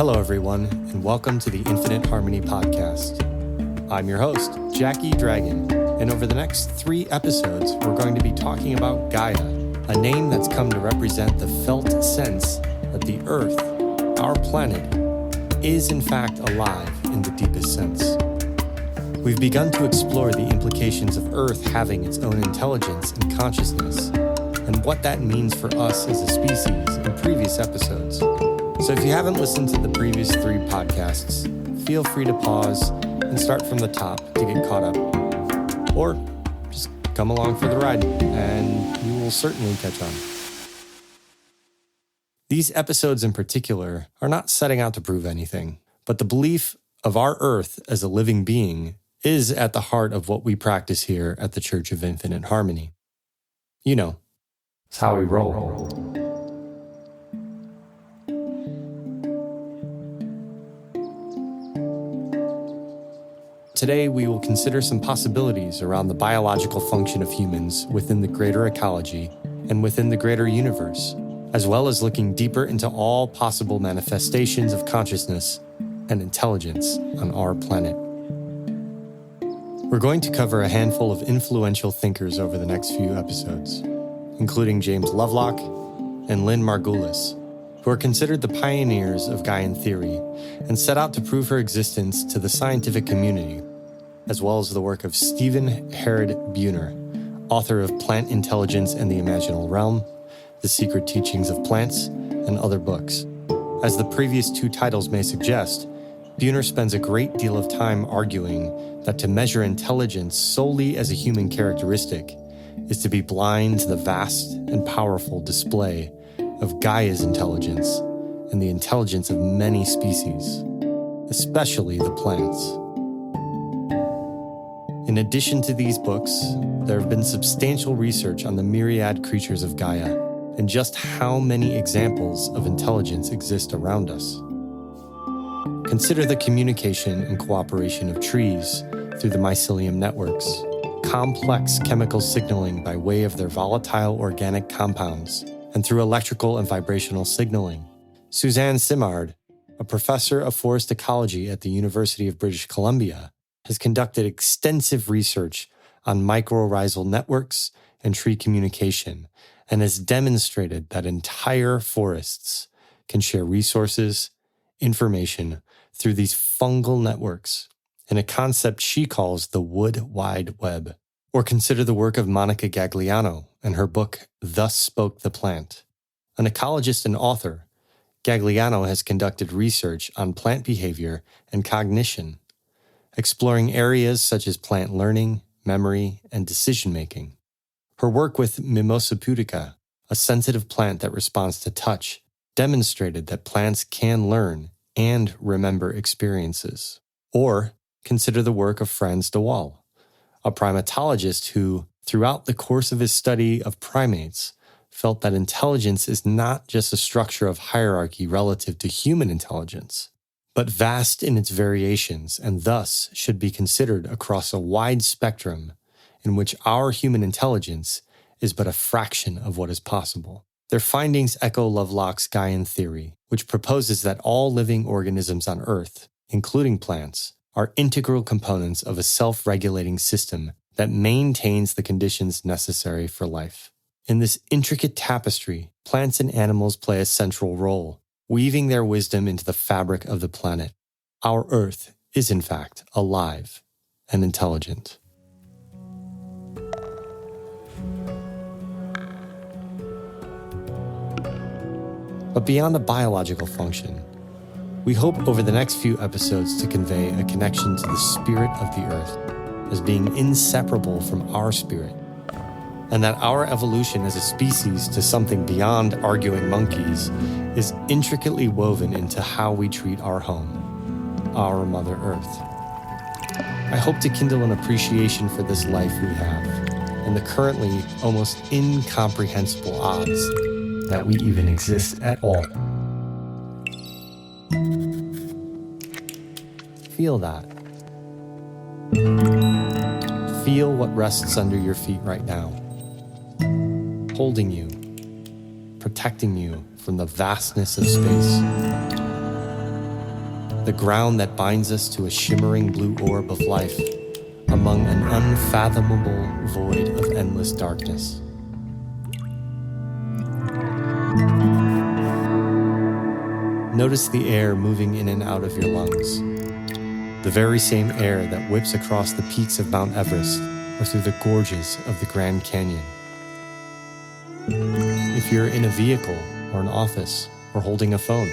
Hello, everyone, and welcome to the Infinite Harmony Podcast. I'm your host, Jackie Dragon, and over the next 3 episodes, we're going to be talking about Gaia, a name that's come to represent the felt sense that the Earth, our planet, is in fact alive in the deepest sense. We've begun to explore the implications of Earth having its own intelligence and consciousness, and what that means for us as a species in previous episodes. So if you haven't listened to the previous 3 podcasts, feel free to pause and start from the top to get caught up. Or just come along for the ride, and you will certainly catch on. These episodes in particular are not setting out to prove anything, but the belief of our Earth as a living being is at the heart of what we practice here at the Church of Infinite Harmony. You know, it's how we roll. Today, we will consider some possibilities around the biological function of humans within the greater ecology and within the greater universe, as well as looking deeper into all possible manifestations of consciousness and intelligence on our planet. We're going to cover a handful of influential thinkers over the next few episodes, including James Lovelock and Lynn Margulis, who are considered the pioneers of Gaian theory and set out to prove her existence to the scientific community, as well as the work of Harrod Buhner, author of Plant Intelligence and the Imaginal Realm, The Secret Teachings of Plants, and other books. As the previous 2 titles may suggest, Buhner spends a great deal of time arguing that to measure intelligence solely as a human characteristic is to be blind to the vast and powerful display of Gaia's intelligence and the intelligence of many species, especially the plants. In addition to these books, there have been substantial research on the myriad creatures of Gaia and just how many examples of intelligence exist around us. Consider the communication and cooperation of trees through the mycelium networks, complex chemical signaling by way of their volatile organic compounds, and through electrical and vibrational signaling. Suzanne Simard, a professor of forest ecology at the University of British Columbia, has conducted extensive research on mycorrhizal networks and tree communication, and has demonstrated that entire forests can share resources, information through these fungal networks, in a concept she calls the Wood Wide Web. Or consider the work of Monica Gagliano and her book, Thus Spoke the Plant. An ecologist and author, Gagliano has conducted research on plant behavior and cognition, exploring areas such as plant learning, memory, and decision-making. Her work with Mimosa pudica, a sensitive plant that responds to touch, demonstrated that plants can learn and remember experiences. Or consider the work of Frans de Waal, a primatologist who, throughout the course of his study of primates, felt that intelligence is not just a structure of hierarchy relative to human intelligence, but vast in its variations and thus should be considered across a wide spectrum in which our human intelligence is but a fraction of what is possible. Their findings echo Lovelock's Gaian theory, which proposes that all living organisms on Earth, including plants, are integral components of a self-regulating system that maintains the conditions necessary for life. In this intricate tapestry, plants and animals play a central role, weaving their wisdom into the fabric of the planet. Our Earth is, in fact, alive and intelligent. But beyond a biological function, we hope over the next few episodes to convey a connection to the spirit of the Earth as being inseparable from our spirit, and that our evolution as a species to something beyond arguing monkeys is intricately woven into how we treat our home, our Mother Earth. I hope to kindle an appreciation for this life we have, and the currently almost incomprehensible odds that we even exist at all. Feel that. Feel what rests under your feet right now, holding you, protecting you from the vastness of space. the ground that binds us to a shimmering blue orb of life among an unfathomable void of endless darkness. Notice the air moving in and out of your lungs, the very same air that whips across the peaks of Mount Everest or through the gorges of the Grand Canyon. If you're in a vehicle or an office or holding a phone,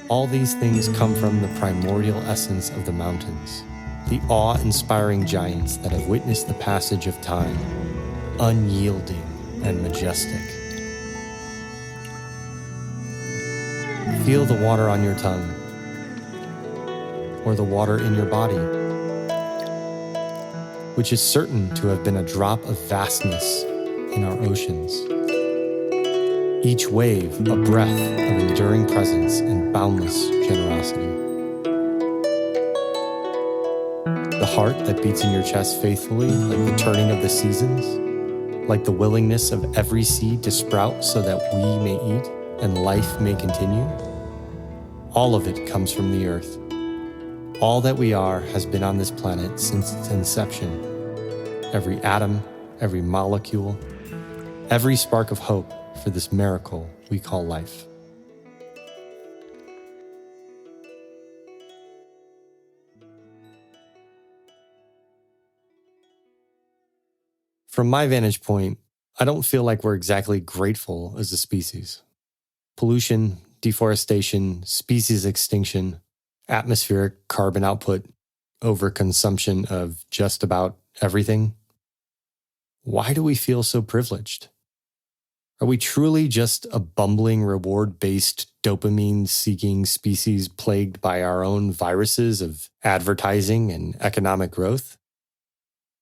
all these things come from the primordial essence of the mountains, the awe-inspiring giants that have witnessed the passage of time, unyielding and majestic. Feel the water on your tongue, or the water in your body, which is certain to have been a drop of vastness in our oceans. Each wave a breath of enduring presence and boundless generosity. The heart that beats in your chest faithfully, like the turning of the seasons, like the willingness of every seed to sprout so that we may eat and life may continue. All of it comes from the earth. All that we are has been on this planet since its inception. Every atom, every molecule, every spark of hope for this miracle we call life. From my vantage point, I don't feel like we're exactly grateful as a species. Pollution, deforestation, species extinction, atmospheric carbon output, overconsumption of just about everything. Why do we feel so privileged? Are we truly just a bumbling reward-based dopamine-seeking species plagued by our own viruses of advertising and economic growth?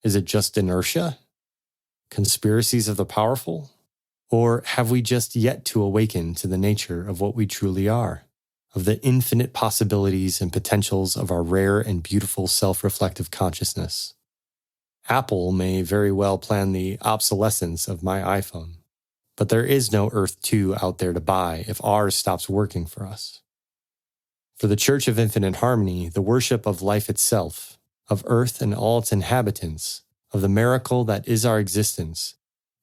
Is it just inertia? Conspiracies of the powerful? Or have we just yet to awaken to the nature of what we truly are, of the infinite possibilities and potentials of our rare and beautiful self-reflective consciousness? Apple may very well plan the obsolescence of my iPhone, but there is no Earth 2 out there to buy if ours stops working for us. For the Church of Infinite Harmony, the worship of life itself, of Earth and all its inhabitants, of the miracle that is our existence,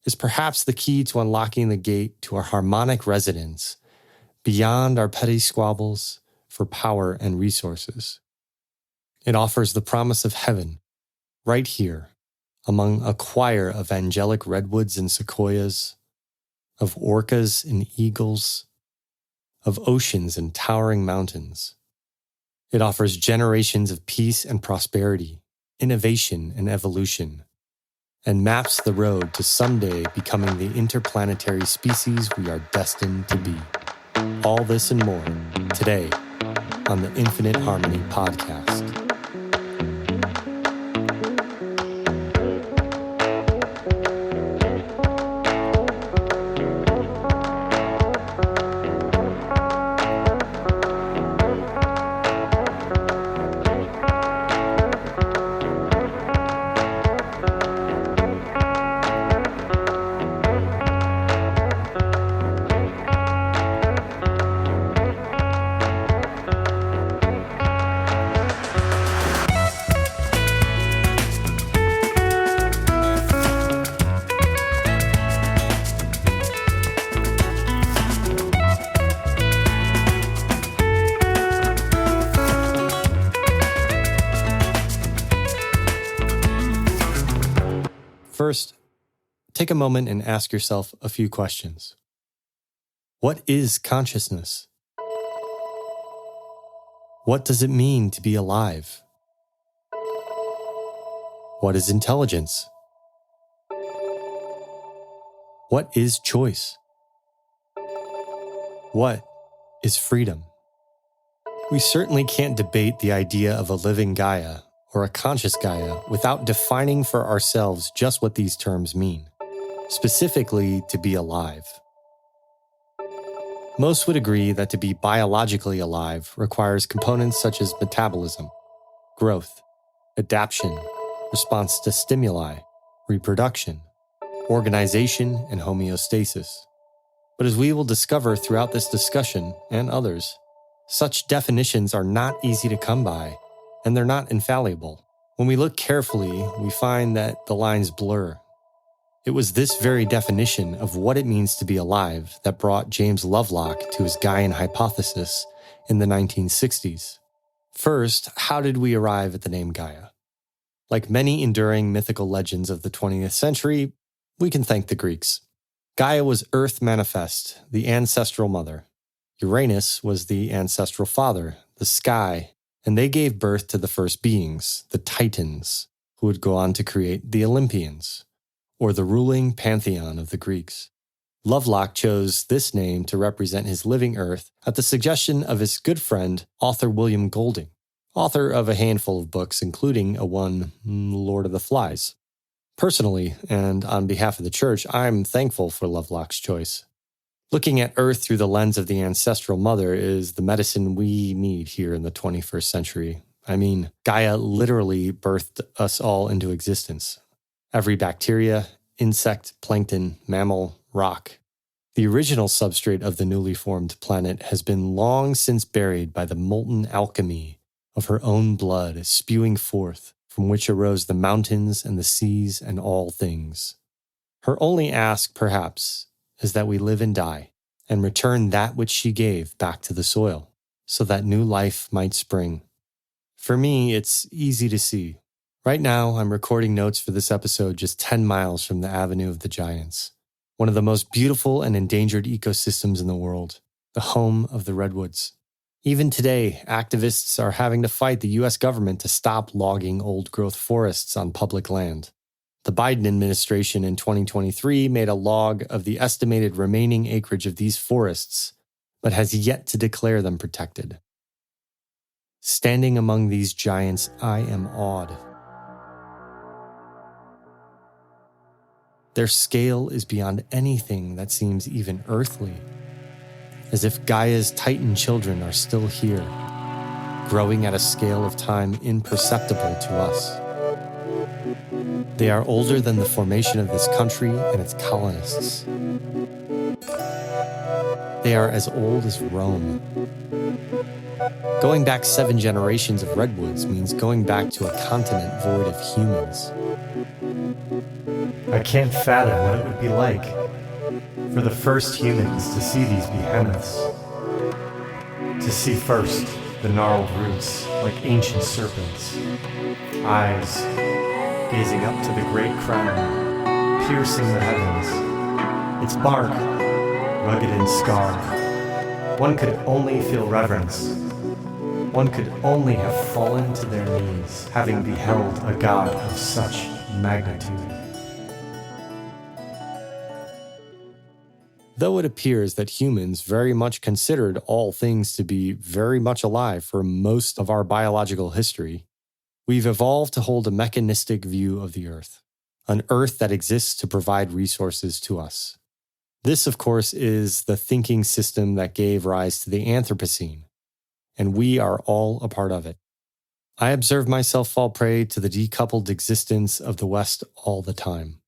is perhaps the key to unlocking the gate to our harmonic residence beyond our petty squabbles for power and resources. It offers the promise of heaven, right here, among a choir of angelic redwoods and sequoias, of orcas and eagles, of oceans and towering mountains. It offers generations of peace and prosperity, innovation and evolution, and maps the road to someday becoming the interplanetary species we are destined to be. All this and more today on the Infinite Harmony podcast. First, take a moment and ask yourself a few questions. What is consciousness? What does it mean to be alive? What is intelligence? What is choice? What is freedom? We certainly can't debate the idea of a living Gaia or a conscious Gaia without defining for ourselves just what these terms mean, specifically to be alive. Most would agree that to be biologically alive requires components such as metabolism, growth, adaptation, response to stimuli, reproduction, organization, and homeostasis. But as we will discover throughout this discussion and others, such definitions are not easy to come by, and they're not infallible. When we look carefully, we find that the lines blur. It was this very definition of what it means to be alive that brought James Lovelock to his Gaian hypothesis in the 1960s. First, how did we arrive at the name Gaia? Like many enduring mythical legends of the 20th century, we can thank the Greeks. Gaia was Earth manifest, the ancestral mother. Uranus was the ancestral father, the sky, and they gave birth to the first beings, the Titans, who would go on to create the Olympians, or the ruling pantheon of the Greeks. Lovelock chose this name to represent his living Earth at the suggestion of his good friend, author William Golding, author of a handful of books, including one, Lord of the Flies. Personally, and on behalf of the Church, I'm thankful for Lovelock's choice. Looking at Earth through the lens of the ancestral mother is the medicine we need here in the 21st century. I mean, Gaia literally birthed us all into existence. Every bacteria, insect, plankton, mammal, rock. The original substrate of the newly formed planet has been long since buried by the molten alchemy of her own blood spewing forth, from which arose the mountains and the seas and all things. Her only ask, perhaps, is that we live and die, and return that which she gave back to the soil, so that new life might spring. For me, it's easy to see. Right now, I'm recording notes for this episode just 10 miles from the Avenue of the Giants, one of the most beautiful and endangered ecosystems in the world, the home of the redwoods. Even today, activists are having to fight the U.S. government to stop logging old-growth forests on public land. The Biden administration in 2023 made a log of the estimated remaining acreage of these forests, but has yet to declare them protected. Standing among these giants, I am awed. Their scale is beyond anything that seems even earthly, as if Gaia's Titan children are still here, growing at a scale of time imperceptible to us. They are older than the formation of this country and its colonists. They are as old as Rome. Going back 7 generations of redwoods means going back to a continent void of humans. I can't fathom what it would be like for the first humans to see these behemoths. To see first the gnarled roots like ancient serpents, eyes gazing up to the great crown, piercing the heavens, its bark rugged and scarred. One could only feel reverence. One could only have fallen to their knees, having beheld a god of such magnitude. Though it appears that humans very much considered all things to be very much alive for most of our biological history, we've evolved to hold a mechanistic view of the Earth, an Earth that exists to provide resources to us. This, of course, is the thinking system that gave rise to the Anthropocene, and we are all a part of it. I observe myself fall prey to the decoupled existence of the West all the time.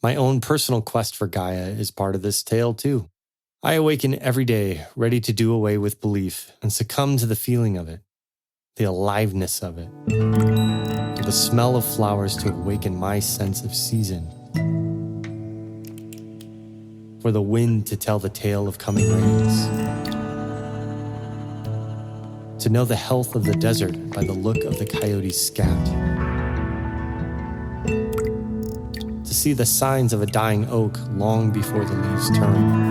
My own personal quest for Gaia is part of this tale, too. I awaken every day, ready to do away with belief and succumb to the feeling of it, the aliveness of it, for the smell of flowers to awaken my sense of season, for the wind to tell the tale of coming rains, to know the health of the desert by the look of the coyote's scat, to see the signs of a dying oak long before the leaves turn,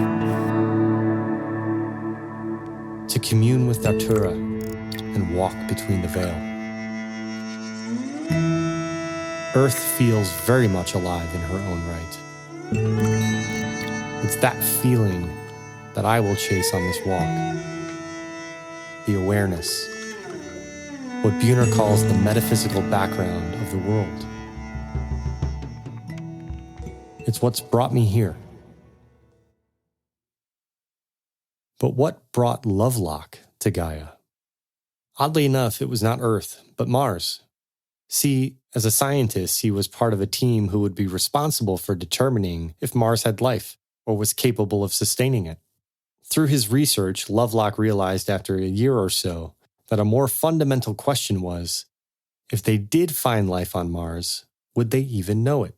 to commune with Datura and walk between the veil. Earth feels very much alive in her own right. It's that feeling that I will chase on this walk. The awareness, what Buhner calls the metaphysical background of the world. It's what's brought me here. But what brought Lovelock to Gaia? Oddly enough, it was not Earth, but Mars. See, as a scientist, he was part of a team who would be responsible for determining if Mars had life, or was capable of sustaining it. Through his research, Lovelock realized after a year or so that a more fundamental question was, if they did find life on Mars, would they even know it?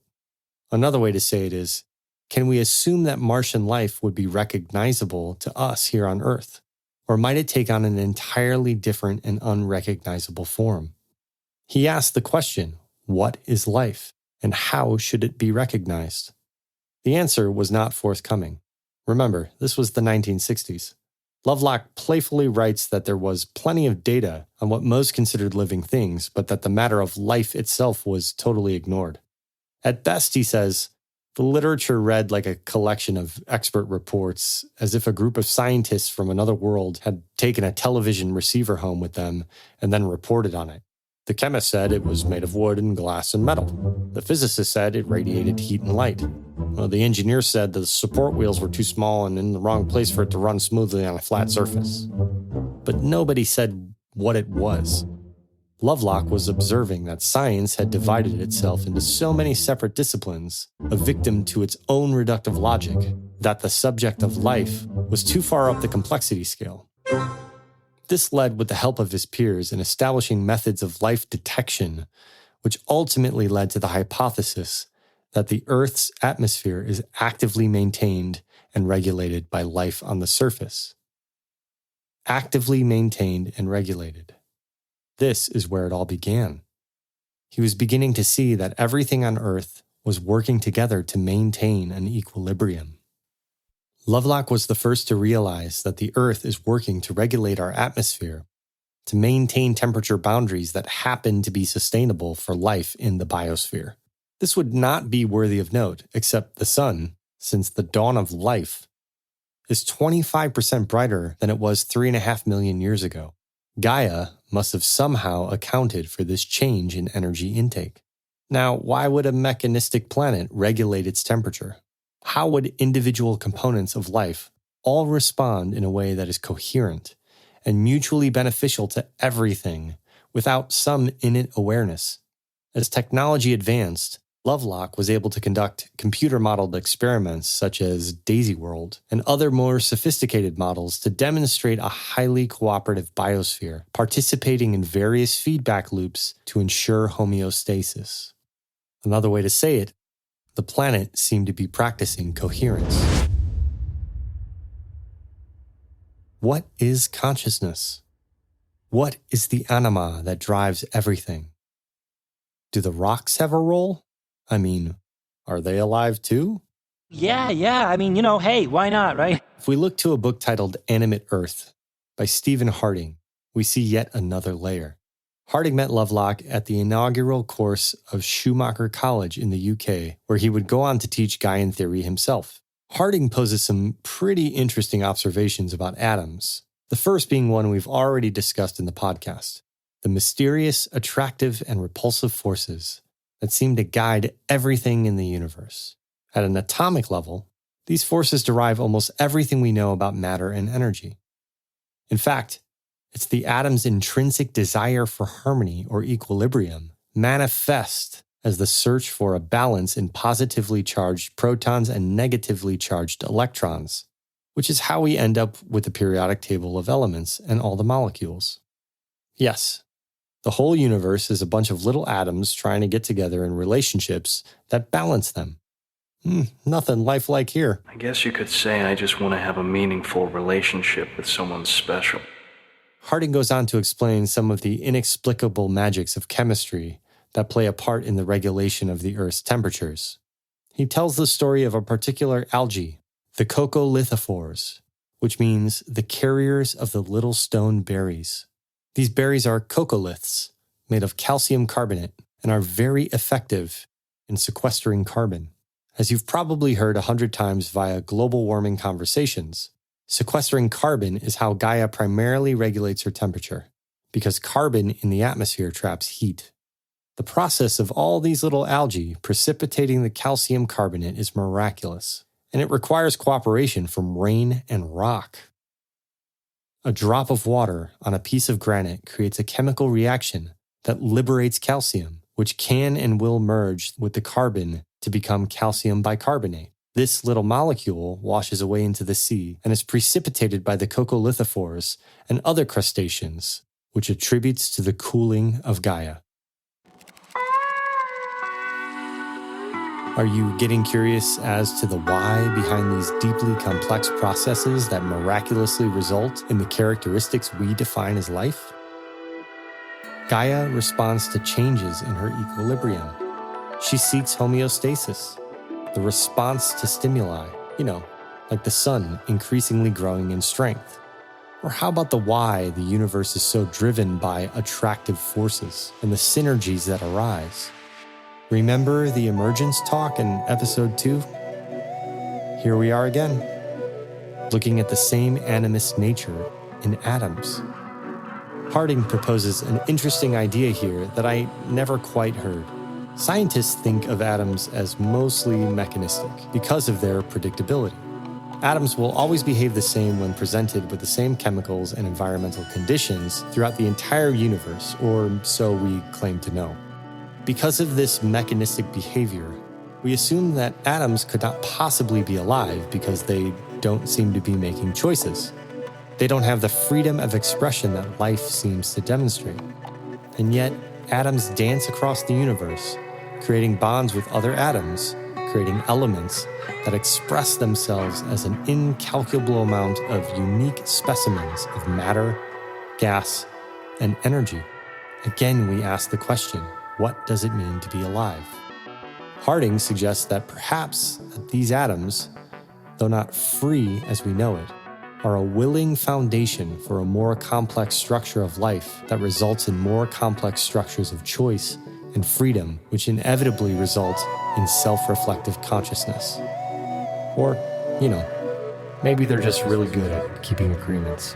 Another way to say it is, can we assume that Martian life would be recognizable to us here on Earth? Or might it take on an entirely different and unrecognizable form? He asked the question, what is life, and how should it be recognized? The answer was not forthcoming. Remember, this was the 1960s. Lovelock playfully writes that there was plenty of data on what most considered living things, but that the matter of life itself was totally ignored. At best, he says, the literature read like a collection of expert reports, as if a group of scientists from another world had taken a television receiver home with them and then reported on it. The chemist said it was made of wood and glass and metal. The physicist said it radiated heat and light. Well, the engineer said the support wheels were too small and in the wrong place for it to run smoothly on a flat surface. But nobody said what it was. Lovelock was observing that science had divided itself into so many separate disciplines, a victim to its own reductive logic, that the subject of life was too far up the complexity scale. This led, with the help of his peers, in establishing methods of life detection, which ultimately led to the hypothesis that the Earth's atmosphere is actively maintained and regulated by life on the surface. Actively maintained and regulated. This is where it all began. He was beginning to see that everything on Earth was working together to maintain an equilibrium. Lovelock was the first to realize that the Earth is working to regulate our atmosphere, to maintain temperature boundaries that happen to be sustainable for life in the biosphere. This would not be worthy of note, except the sun, since the dawn of life, is 25% brighter than it was 3.5 million years ago. Gaia must have somehow accounted for this change in energy intake. Now, why would a mechanistic planet regulate its temperature? How would individual components of life all respond in a way that is coherent and mutually beneficial to everything without some innate awareness? As technology advanced, Lovelock was able to conduct computer-modeled experiments such as Daisyworld and other more sophisticated models to demonstrate a highly cooperative biosphere, participating in various feedback loops to ensure homeostasis. Another way to say it, the planet seemed to be practicing coherence. What is consciousness? What is the anima that drives everything? Do the rocks have a role? I mean, are they alive too? Yeah. I mean, hey, why not, right? If we look to a book titled Animate Earth by Stephen Harding, we see yet another layer. Harding met Lovelock at the inaugural course of Schumacher College in the UK, where he would go on to teach Gaian theory himself. Harding poses some pretty interesting observations about atoms, the first being one we've already discussed in the podcast, the mysterious, attractive, and repulsive forces that seem to guide everything in the universe. At an atomic level, these forces derive almost everything we know about matter and energy. In fact, it's the atom's intrinsic desire for harmony or equilibrium manifest as the search for a balance in positively charged protons and negatively charged electrons, which is how we end up with the periodic table of elements and all the molecules. Yes, the whole universe is a bunch of little atoms trying to get together in relationships that balance them. Nothing lifelike here. I guess you could say I just want to have a meaningful relationship with someone special. Harding goes on to explain some of the inexplicable magics of chemistry that play a part in the regulation of the Earth's temperatures. He tells the story of a particular algae, the coccolithophores, which means the carriers of the little stone berries. These berries are coccoliths, made of calcium carbonate, and are very effective in sequestering carbon. As you've probably heard 100 times via global warming conversations, sequestering carbon is how Gaia primarily regulates her temperature, because carbon in the atmosphere traps heat. The process of all these little algae precipitating the calcium carbonate is miraculous, and it requires cooperation from rain and rock. A drop of water on a piece of granite creates a chemical reaction that liberates calcium, which can and will merge with the carbon to become calcium bicarbonate. This little molecule washes away into the sea and is precipitated by the coccolithophores and other crustaceans, which attributes to the cooling of Gaia. Are you getting curious as to the why behind these deeply complex processes that miraculously result in the characteristics we define as life? Gaia responds to changes in her equilibrium. She seeks homeostasis, the response to stimuli, like the sun increasingly growing in strength. Or how about the why the universe is so driven by attractive forces and the synergies that arise? Remember the emergence talk in episode 2? Here we are again, looking at the same animist nature in atoms. Harding proposes an interesting idea here that I never quite heard. Scientists think of atoms as mostly mechanistic because of their predictability. Atoms will always behave the same when presented with the same chemicals and environmental conditions throughout the entire universe, or so we claim to know. Because of this mechanistic behavior, we assume that atoms could not possibly be alive because they don't seem to be making choices. They don't have the freedom of expression that life seems to demonstrate. And yet, atoms dance across the universe, creating bonds with other atoms, creating elements that express themselves as an incalculable amount of unique specimens of matter, gas, and energy. Again, we ask the question, what does it mean to be alive? Harding suggests that perhaps these atoms, though not free as we know it, are a willing foundation for a more complex structure of life that results in more complex structures of choice and freedom, which inevitably result in self-reflective consciousness. Or, maybe they're just really good at keeping agreements.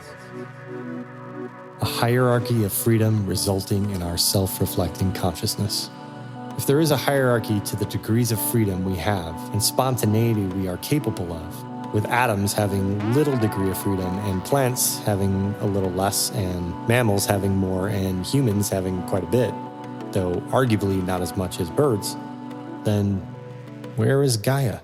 A hierarchy of freedom resulting in our self-reflecting consciousness. If there is a hierarchy to the degrees of freedom we have and spontaneity we are capable of, with atoms having little degree of freedom and plants having a little less and mammals having more and humans having quite a bit, though arguably not as much as birds, then where is Gaia?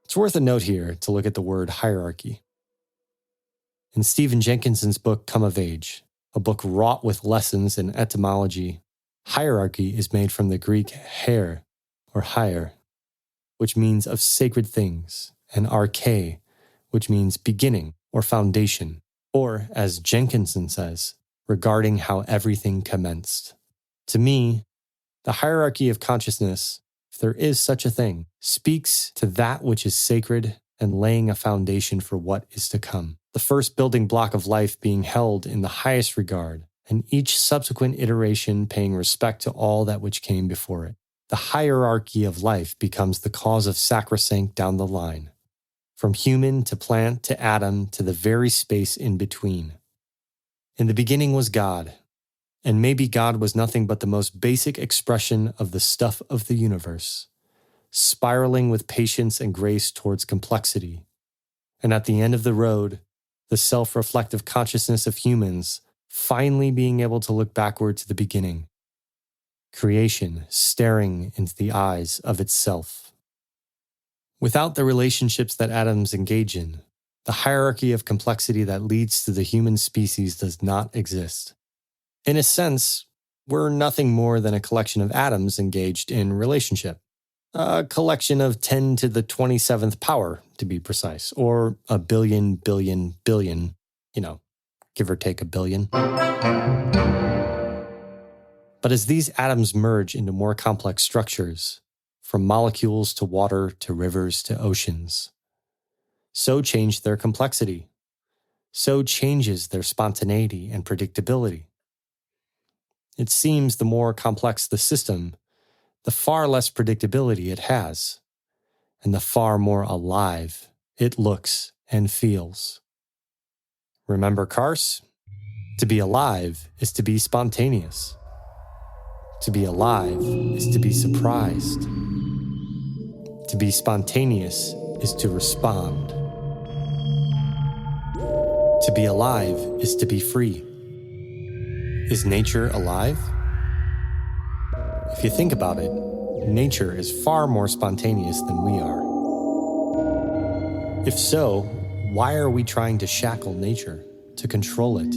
It's worth a note here to look at the word hierarchy. In Stephen Jenkinson's book, Come of Age, a book wrought with lessons in etymology, hierarchy is made from the Greek her, or higher, which means of sacred things, and arche, which means beginning or foundation, or, as Jenkinson says, regarding how everything commenced. To me, the hierarchy of consciousness, if there is such a thing, speaks to that which is sacred and laying a foundation for what is to come. The first building block of life being held in the highest regard, and each subsequent iteration paying respect to all that which came before it. The hierarchy of life becomes the cause of sacrosanct down the line, from human to plant to atom to the very space in between. In the beginning was God, and maybe God was nothing but the most basic expression of the stuff of the universe, spiraling with patience and grace towards complexity. And at the end of the road, the self-reflective consciousness of humans finally being able to look backward to the beginning. Creation staring into the eyes of itself. Without the relationships that atoms engage in, the hierarchy of complexity that leads to the human species does not exist. In a sense, we're nothing more than a collection of atoms engaged in relationship. A collection of 10 to the 27th power, to be precise, or a billion, give or take a billion. But as these atoms merge into more complex structures, from molecules to water to rivers to oceans, so change their complexity. So changes their spontaneity and predictability. It seems the more complex the system, the far less predictability it has, and the far more alive it looks and feels. Remember Carse? To be alive is to be spontaneous. To be alive is to be surprised. To be spontaneous is to respond. To be alive is to be free. Is nature alive? If you think about it, nature is far more spontaneous than we are. If so, why are we trying to shackle nature, to control it,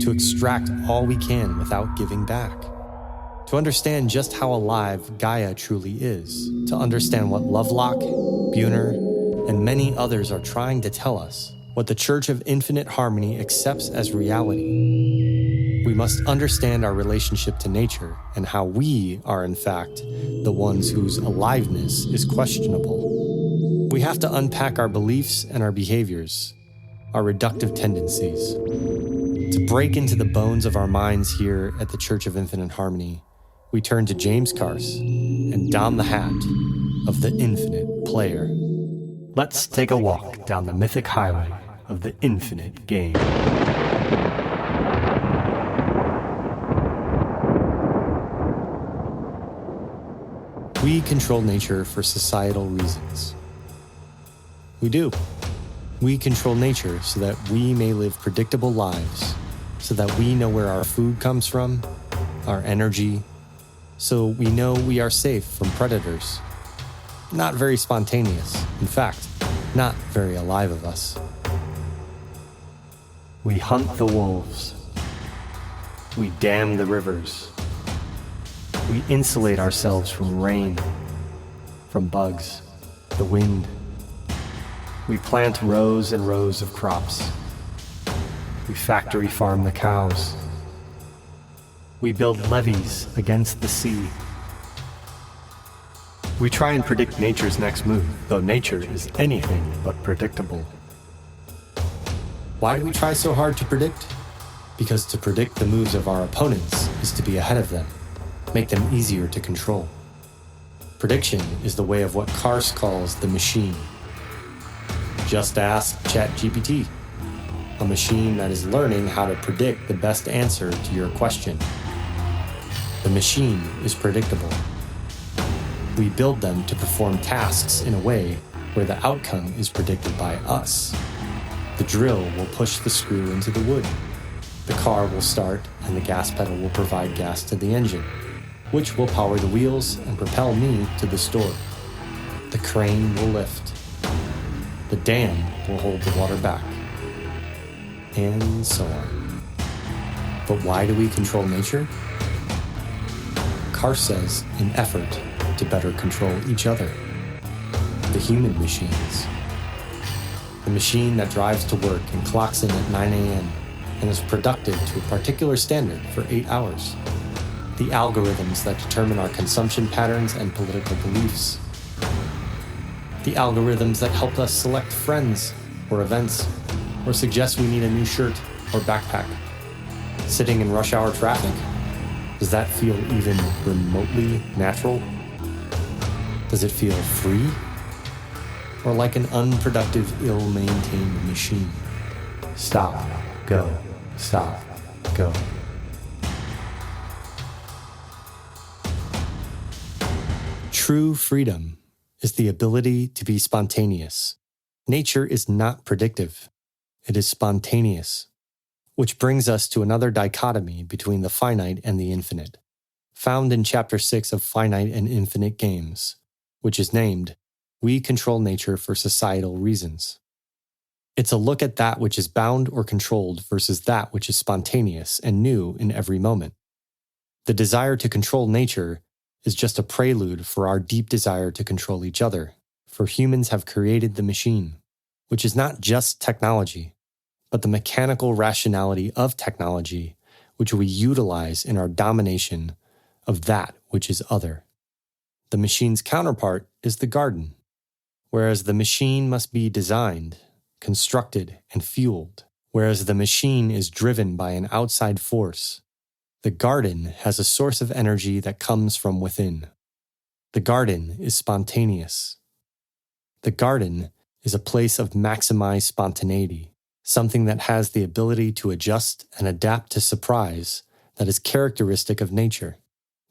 to extract all we can without giving back? To understand just how alive Gaia truly is, to understand what Lovelock, Buhner, and many others are trying to tell us, what the Church of Infinite Harmony accepts as reality, we must understand our relationship to nature and how we are, in fact, the ones whose aliveness is questionable. We have to unpack our beliefs and our behaviors, our reductive tendencies. To break into the bones of our minds here at the Church of Infinite Harmony, we turn to James Carse and don the hat of the Infinite Player. Let's take a walk down the mythic highway of the infinite game. We control nature for societal reasons. We do. We control nature so that we may live predictable lives, so that we know where our food comes from, our energy, so we know we are safe from predators. Not very spontaneous, in fact, not very alive of us. We hunt the wolves. We dam the rivers. We insulate ourselves from rain, from bugs, the wind. We plant rows and rows of crops. We factory farm the cows. We build levees against the sea. We try and predict nature's next move, though nature is anything but predictable. Why do we try so hard to predict? Because to predict the moves of our opponents is to be ahead of them, make them easier to control. Prediction is the way of what Carse calls the machine. Just ask ChatGPT, a machine that is learning how to predict the best answer to your question. The machine is predictable. We build them to perform tasks in a way where the outcome is predicted by us. The drill will push the screw into the wood. The car will start and the gas pedal will provide gas to the engine, which will power the wheels and propel me to the store. The crane will lift. The dam will hold the water back. And so on. But why do we control nature? Carse says, in effort to better control each other. The human machines. The machine that drives to work and clocks in at 9 a.m. and is productive to a particular standard for 8 hours. The algorithms that determine our consumption patterns and political beliefs. The algorithms that help us select friends or events, or suggest we need a new shirt or backpack. Sitting in rush hour traffic? Does that feel even remotely natural? Does it feel free? Or like an unproductive, ill-maintained machine? Stop, go, stop, go. True freedom is the ability to be spontaneous. Nature is not predictive. It is spontaneous. Which brings us to another dichotomy between the finite and the infinite, found in Chapter 6 of Finite and Infinite Games, which is named, We Control Nature for Societal Reasons. It's a look at that which is bound or controlled versus that which is spontaneous and new in every moment. The desire to control nature is just a prelude for our deep desire to control each other, for humans have created the machine, which is not just technology, but the mechanical rationality of technology, which we utilize in our domination of that which is other. The machine's counterpart is the garden, whereas the machine must be designed, constructed, and fueled, whereas the machine is driven by an outside force. The garden has a source of energy that comes from within. The garden is spontaneous. The garden is a place of maximized spontaneity, something that has the ability to adjust and adapt to surprise that is characteristic of nature.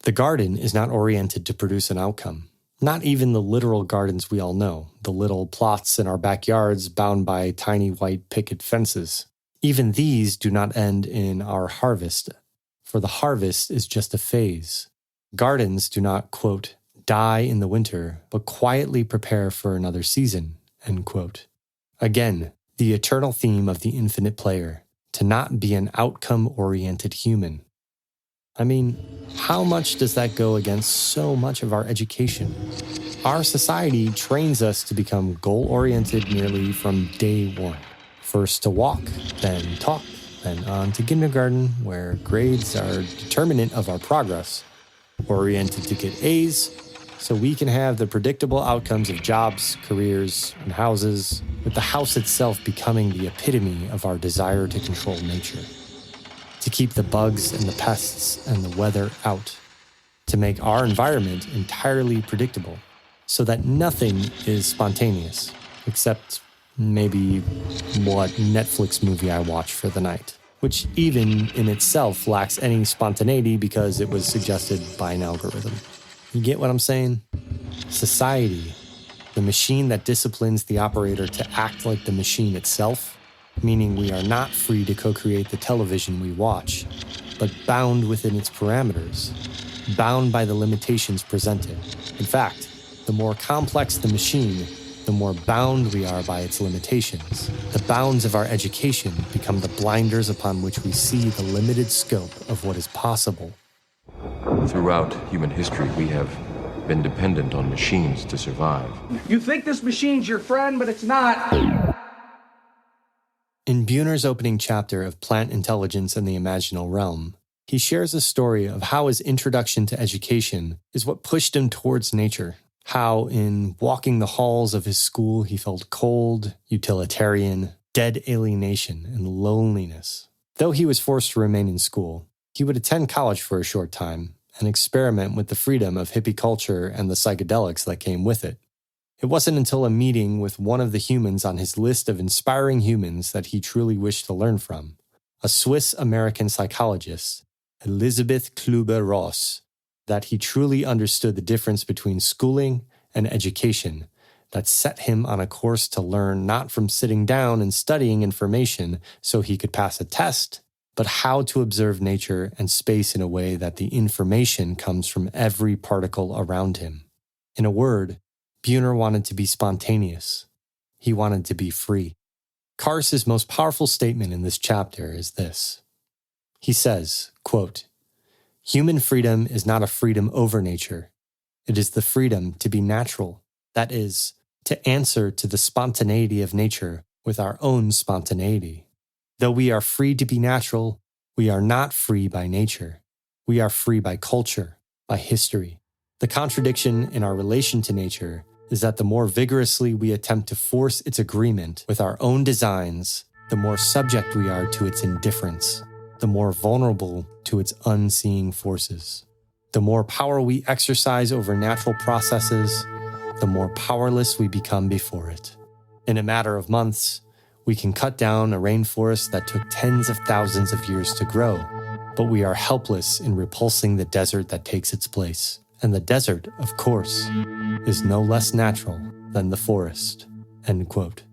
The garden is not oriented to produce an outcome, not even the literal gardens we all know, the little plots in our backyards bound by tiny white picket fences. Even these do not end in our harvest, for the harvest is just a phase. Gardens do not, quote, won't die in the winter, but quietly prepare for another season, end quote. Again, the eternal theme of the infinite player, to not be an outcome-oriented human. I mean, how much does that go against so much of our education? Our society trains us to become goal-oriented nearly from day one. First to walk, then talk, then on to kindergarten, where grades are determinant of our progress. Oriented to get A's, so we can have the predictable outcomes of jobs, careers, and houses, with the house itself becoming the epitome of our desire to control nature. To keep the bugs and the pests and the weather out. To make our environment entirely predictable, so that nothing is spontaneous, except maybe what Netflix movie I watch for the night, which even in itself lacks any spontaneity because it was suggested by an algorithm. You get what I'm saying? Society, the machine that disciplines the operator to act like the machine itself, meaning we are not free to co-create the television we watch, but bound within its parameters, bound by the limitations presented. In fact, the more complex the machine, the more bound we are by its limitations. The bounds of our education become the blinders upon which we see the limited scope of what is possible. Throughout human history, we have been dependent on machines to survive. You think this machine's your friend, but it's not. In Buhner's opening chapter of Plant Intelligence and the Imaginal Realm, he shares a story of how his introduction to education is what pushed him towards nature. How in walking the halls of his school he felt cold, utilitarian, dead alienation, and loneliness. Though he was forced to remain in school, he would attend college for a short time and experiment with the freedom of hippie culture and the psychedelics that came with it. It wasn't until a meeting with one of the humans on his list of inspiring humans that he truly wished to learn from, a Swiss-American psychologist, Elisabeth Kluber-Ross, that he truly understood the difference between schooling and education, that set him on a course to learn not from sitting down and studying information so he could pass a test, but how to observe nature and space in a way that the information comes from every particle around him. In a word, Buhner wanted to be spontaneous. He wanted to be free. Carse's most powerful statement in this chapter is this. He says, quote, "Human freedom is not a freedom over nature. It is the freedom to be natural. That is, to answer to the spontaneity of nature with our own spontaneity. Though we are free to be natural, we are not free by nature. We are free by culture, by history. The contradiction in our relation to nature is that the more vigorously we attempt to force its agreement with our own designs, the more subject we are to its indifference, the more vulnerable to its unseeing forces. The more power we exercise over natural processes, the more powerless we become before it. In a matter of months, we can cut down a rainforest that took tens of thousands of years to grow, but we are helpless in repulsing the desert that takes its place. And the desert, of course, is no less natural than the forest." End quote.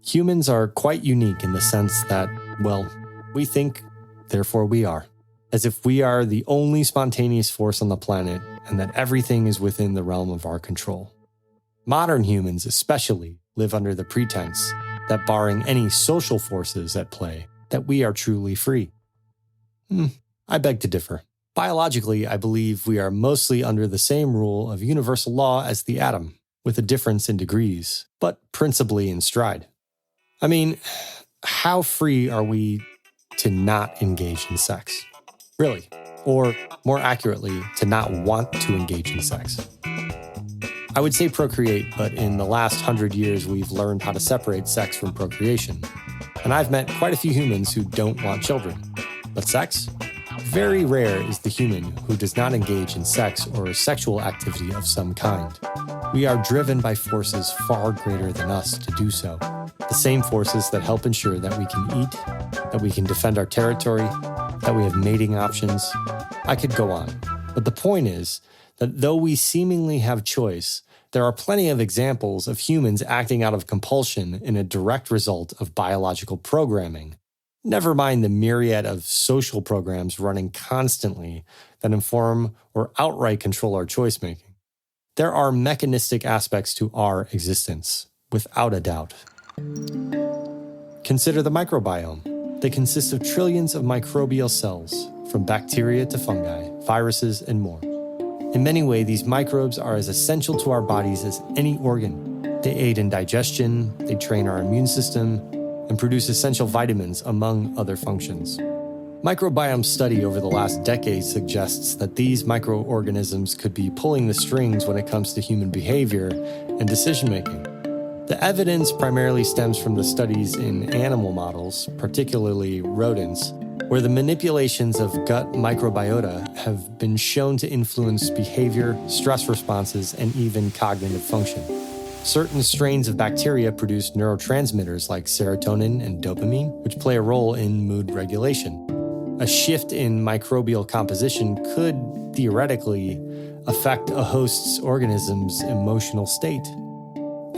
Humans are quite unique in the sense that, well, we think, therefore we are. As if we are the only spontaneous force on the planet and that everything is within the realm of our control. Modern humans especially live under the pretense that barring any social forces at play, that we are truly free. I beg to differ. Biologically, I believe we are mostly under the same rule of universal law as the atom, with a difference in degrees, but principally in stride. I mean, how free are we to not engage in sex? Really? Or, more accurately, to not want to engage in sex? I would say procreate, but in the last 100 years, we've learned how to separate sex from procreation. And I've met quite a few humans who don't want children. But sex? Very rare is the human who does not engage in sex or sexual activity of some kind. We are driven by forces far greater than us to do so. The same forces that help ensure that we can eat, that we can defend our territory, that we have mating options. I could go on. But the point is that though we seemingly have choice, there are plenty of examples of humans acting out of compulsion in a direct result of biological programming. Never mind the myriad of social programs running constantly that inform or outright control our choice-making. There are mechanistic aspects to our existence, without a doubt. Consider the microbiome. They consist of trillions of microbial cells, from bacteria to fungi, viruses, and more. In many ways, these microbes are as essential to our bodies as any organ. They aid in digestion, they train our immune system, and produce essential vitamins, among other functions. Microbiome study over the last decade suggests that these microorganisms could be pulling the strings when it comes to human behavior and decision-making. The evidence primarily stems from the studies in animal models, particularly rodents, where the manipulations of gut microbiota have been shown to influence behavior, stress responses, and even cognitive function. Certain strains of bacteria produce neurotransmitters like serotonin and dopamine, which play a role in mood regulation. A shift in microbial composition could, theoretically, affect a host's organism's emotional state.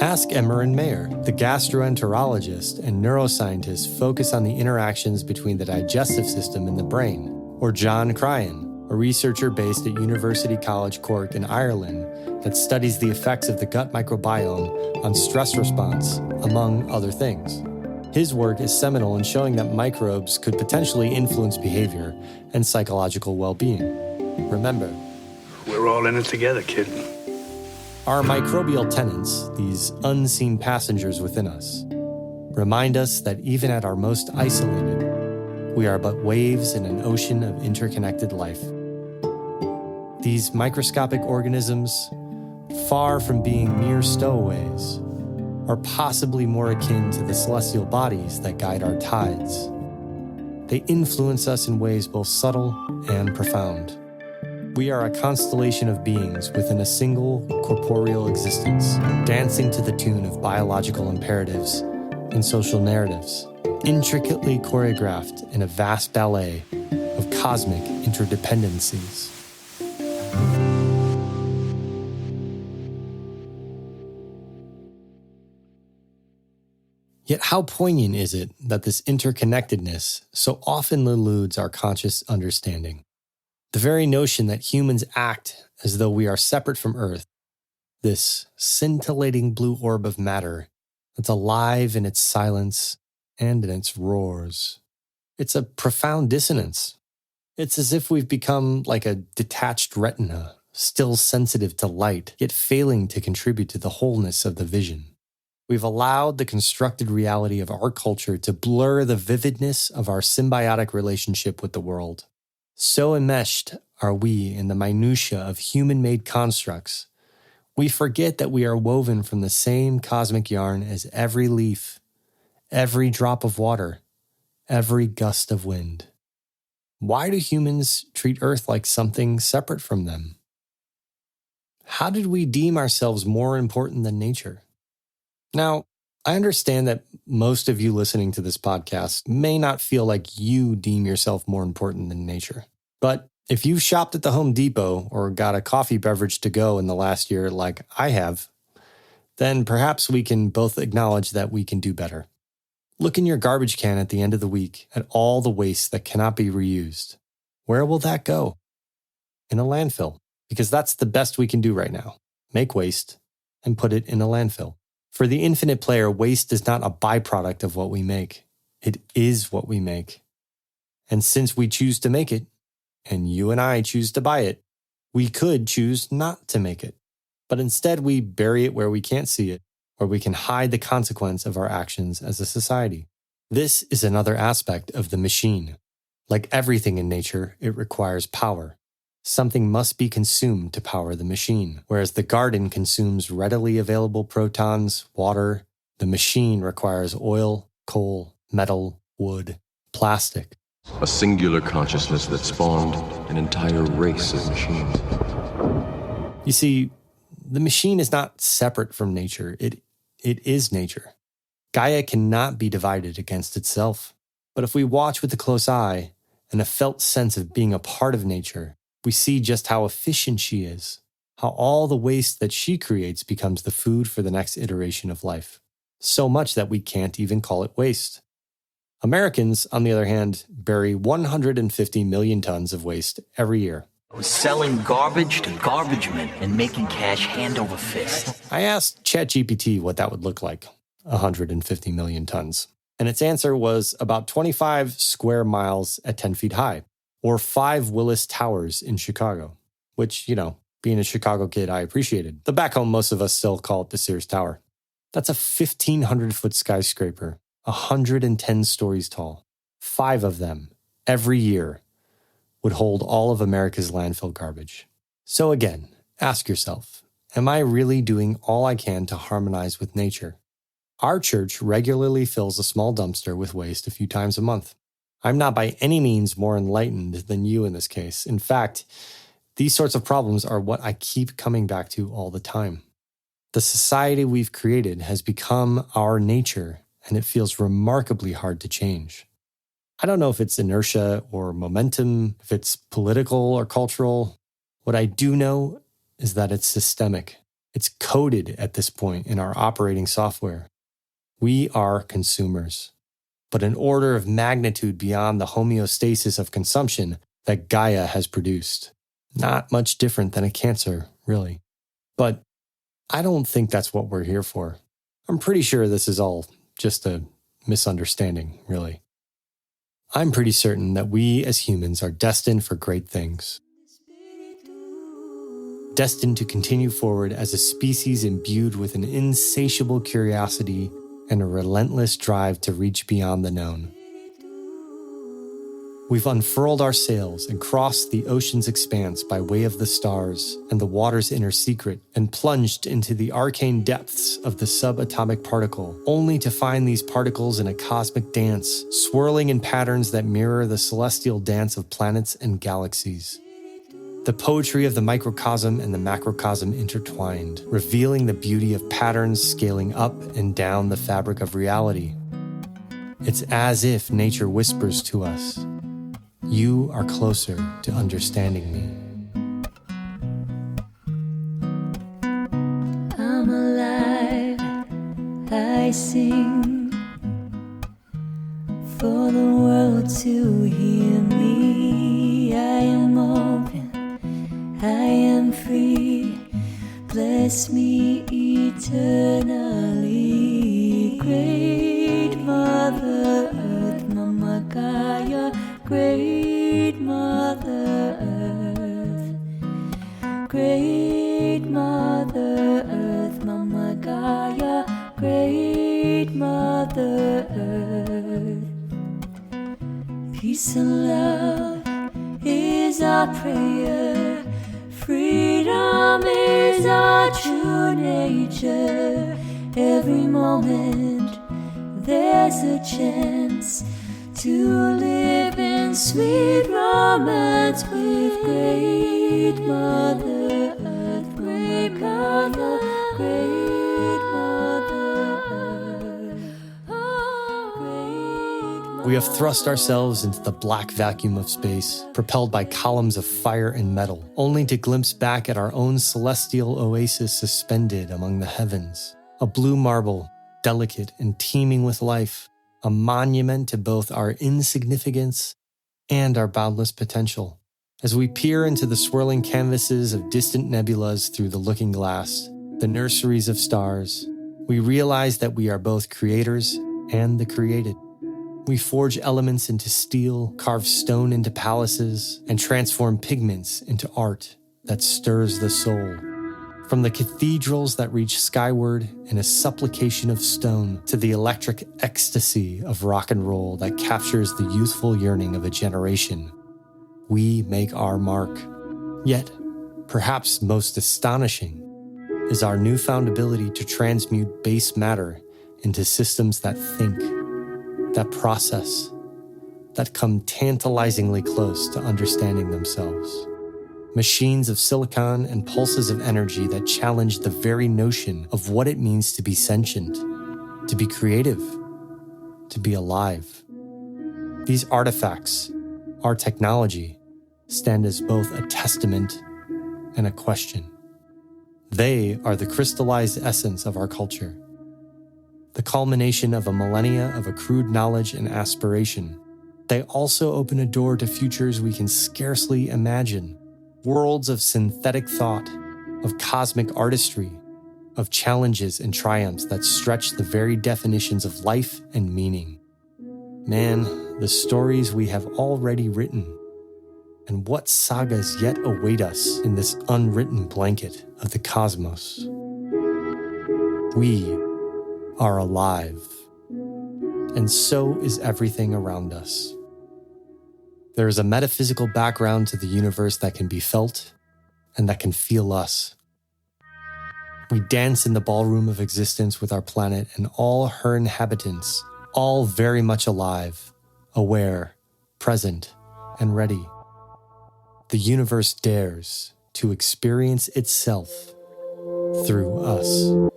Ask Emmer and Mayer. The gastroenterologist and neuroscientist focus on the interactions between the digestive system and the brain. Or John Cryan, a researcher based at University College Cork in Ireland that studies the effects of the gut microbiome on stress response, among other things. His work is seminal in showing that microbes could potentially influence behavior and psychological well-being. Remember, we're all in it together, kid. Our microbial tenants, these unseen passengers within us, remind us that even at our most isolated, we are but waves in an ocean of interconnected life. These microscopic organisms, far from being mere stowaways, are possibly more akin to the celestial bodies that guide our tides. They influence us in ways both subtle and profound. We are a constellation of beings within a single corporeal existence, dancing to the tune of biological imperatives and social narratives, intricately choreographed in a vast ballet of cosmic interdependencies. Yet how poignant is it that this interconnectedness so often eludes our conscious understanding? The very notion that humans act as though we are separate from Earth, this scintillating blue orb of matter that's alive in its silence and in its roars. It's a profound dissonance. It's as if we've become like a detached retina, still sensitive to light, yet failing to contribute to the wholeness of the vision. We've allowed the constructed reality of our culture to blur the vividness of our symbiotic relationship with the world. So enmeshed are we in the minutiae of human-made constructs, we forget that we are woven from the same cosmic yarn as every leaf, every drop of water, every gust of wind. Why do humans treat Earth like something separate from them? How did we deem ourselves more important than nature? Now, I understand that most of you listening to this podcast may not feel like you deem yourself more important than nature. But if you've shopped at the Home Depot or got a coffee beverage to go in the last year like I have, then perhaps we can both acknowledge that we can do better. Look in your garbage can at the end of the week at all the waste that cannot be reused. Where will that go? In a landfill, because that's the best we can do right now. Make waste and put it in a landfill. For the infinite player, waste is not a byproduct of what we make. It is what we make. And since we choose to make it, and you and I choose to buy it, we could choose not to make it. But instead, we bury it where we can't see it, where we can hide the consequence of our actions as a society. This is another aspect of the machine. Like everything in nature, it requires power. Something must be consumed to power the machine. Whereas the garden consumes readily available protons, water, the machine requires oil, coal, metal, wood, plastic. A singular consciousness that spawned an entire race of machines. You see, the machine is not separate from nature. It is nature. Gaia cannot be divided against itself. But if we watch with a close eye and a felt sense of being a part of nature, we see just how efficient she is, how all the waste that she creates becomes the food for the next iteration of life. So much that we can't even call it waste. Americans, on the other hand, bury 150 million tons of waste every year. I was selling garbage to garbage men and making cash hand over fist. I asked ChatGPT what that would look like, 150 million tons. And its answer was about 25 square miles at 10 feet high, or 5 Willis Towers in Chicago, which, being a Chicago kid, I appreciated. But back home, most of us still call it the Sears Tower. That's a 1,500-foot skyscraper, 110 stories tall. 5 of them, every year, would hold all of America's landfill garbage. So again, ask yourself, am I really doing all I can to harmonize with nature? Our church regularly fills a small dumpster with waste a few times a month. I'm not by any means more enlightened than you in this case. In fact, these sorts of problems are what I keep coming back to all the time. The society we've created has become our nature, and it feels remarkably hard to change. I don't know if it's inertia or momentum, if it's political or cultural. What I do know is that it's systemic. It's coded at this point in our operating software. We are consumers, but an order of magnitude beyond the homeostasis of consumption that Gaia has produced. Not much different than a cancer, really. But I don't think that's what we're here for. I'm pretty sure this is all just a misunderstanding, really. I'm pretty certain that we as humans are destined for great things. Destined to continue forward as a species imbued with an insatiable curiosity and a relentless drive to reach beyond the known. We've unfurled our sails and crossed the ocean's expanse by way of the stars and the water's inner secret and plunged into the arcane depths of the subatomic particle, only to find these particles in a cosmic dance, swirling in patterns that mirror the celestial dance of planets and galaxies. The poetry of the microcosm and the macrocosm intertwined, revealing the beauty of patterns scaling up and down the fabric of reality. It's as if nature whispers to us, "You are closer to understanding me." I'm alive, I sing for the world to hear me. I am open, I am free, bless me eternally. Great Mother Earth, Mama Gaia, Great Mother Earth, Great Mother Earth, Mama Gaia, Great Mother Earth. Peace and love is our prayer, freedom is our true nature. Every moment there's a chance to live in sweet romance with Great Mother Earth, Great Mother, Great Mother Earth. Oh, Great Mother. We have thrust ourselves into the black vacuum of space, propelled by columns of fire and metal, only to glimpse back at our own celestial oasis suspended among the heavens. A blue marble, delicate and teeming with life, a monument to both our insignificance and our boundless potential. As we peer into the swirling canvases of distant nebulas through the looking glass, the nurseries of stars, we realize that we are both creators and the created. We forge elements into steel, carve stone into palaces, and transform pigments into art that stirs the soul. From the cathedrals that reach skyward in a supplication of stone to the electric ecstasy of rock and roll that captures the youthful yearning of a generation, we make our mark. Yet, perhaps most astonishing, is our newfound ability to transmute base matter into systems that think, that process, that come tantalizingly close to understanding themselves. Machines of silicon and pulses of energy that challenge the very notion of what it means to be sentient, to be creative, to be alive. These artifacts, our technology, stand as both a testament and a question. They are the crystallized essence of our culture, the culmination of a millennia of accrued knowledge and aspiration. They also open a door to futures we can scarcely imagine. worlds of synthetic thought, of cosmic artistry, of challenges and triumphs that stretch the very definitions of life and meaning. Man, the stories we have already written, and what sagas yet await us in this unwritten blanket of the cosmos. We are alive, and so is everything around us. There is a metaphysical background to the universe that can be felt and that can feel us. We dance in the ballroom of existence with our planet and all her inhabitants, all very much alive, aware, present, and ready. The universe dares to experience itself through us.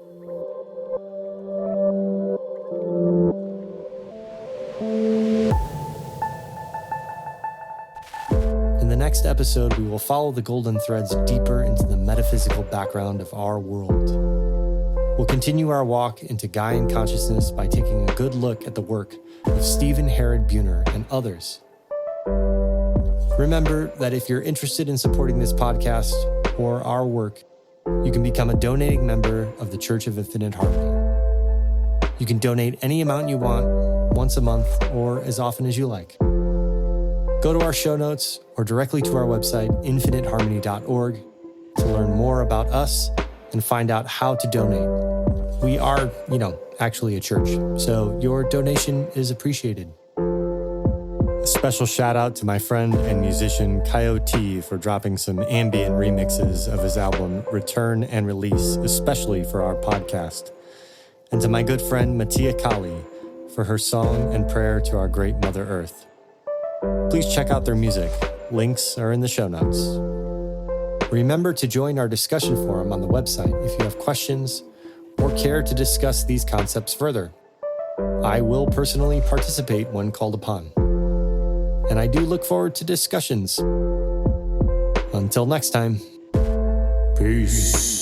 In the next episode, we will follow the golden threads deeper into the metaphysical background of our world. We'll continue our walk into Gaian consciousness by taking a good look at the work of Harrod Buhner and others. Remember that if you're interested in supporting this podcast or our work, you can become a donating member of the Church of Infinite Harmony. You can donate any amount you want, once a month, or as often as you like. Go to our show notes or directly to our website, infiniteharmony.org, to learn more about us and find out how to donate. We are, actually a church, so your donation is appreciated. A special shout out to my friend and musician Coyote for dropping some ambient remixes of his album Return and Release, especially for our podcast. And to my good friend Mattia Kali for her song and prayer to our great Mother Earth. Please check out their music. Links are in the show notes. Remember to join our discussion forum on the website if you have questions or care to discuss these concepts further. I will personally participate when called upon. And I do look forward to discussions. Until next time, peace.